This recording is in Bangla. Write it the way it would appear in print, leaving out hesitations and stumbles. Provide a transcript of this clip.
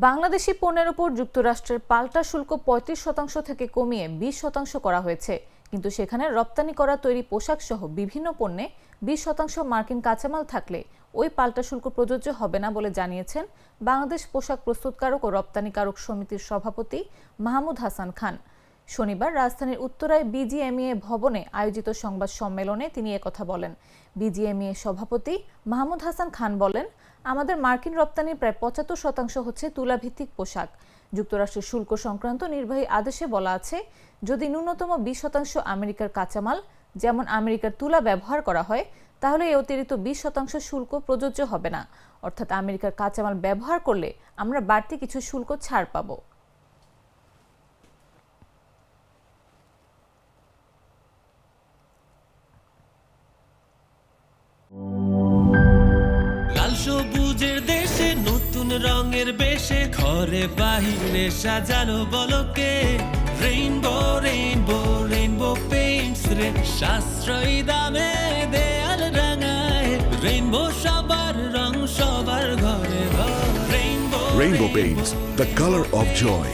বাংলাদেশি পণ্যের উপর যুক্তরাষ্ট্রের পাল্টা শুল্ক ৩৫% থেকে কমিয়ে ২০% করা হয়েছে, কিন্তু সেখানে রপ্তানি করা তৈরি পোশাক সহ বিভিন্ন পণ্যে ২০% মার্কিন কাঁচামাল থাকলে ওই পাল্টা শুল্ক প্রযোজ্য হবে না বলে জানিয়েছেন বাংলাদেশ পোশাক প্রস্তুতকারক ও রপ্তানিকারক সমিতির সভাপতি মাহমুদ হাসান খান। শনিবার রাজধানীর উত্তরায় বিজিএমইএ ভবনে আয়োজিত সংবাদ সম্মেলনে তিনি একথা বলেন। বিজিএমইএ সভাপতি মাহমুদ হাসান খান বলেন, আমাদের মার্কিন রপ্তানির প্রায় ৭৫% হচ্ছে তুলাভিত্তিক পোশাক। যুক্তরাষ্ট্রের শুল্ক সংক্রান্ত নির্বাহী আদেশে বলা আছে, যদি ন্যূনতম ২০% আমেরিকার কাঁচামাল যেমন আমেরিকার তুলা ব্যবহার করা হয়, তাহলে এই অতিরিক্ত ২০% শুল্ক প্রযোজ্য হবে না। অর্থাৎ আমেরিকার কাঁচামাল ব্যবহার করলে আমরা বাড়তি কিছু শুল্ক ছাড় পাব। সবুজের দেশে নতুন রঙের বেশে ঘরে বাহিরে সাজানো বলকে রেইনবো রেইনবো রেইনবো পেইন্টস রে সাশ্রয়ী দামে দেয়াল রাঙায় রেইনবো সবার রং সবার ঘরে ঘরে Rainbow Paints, the color of joy.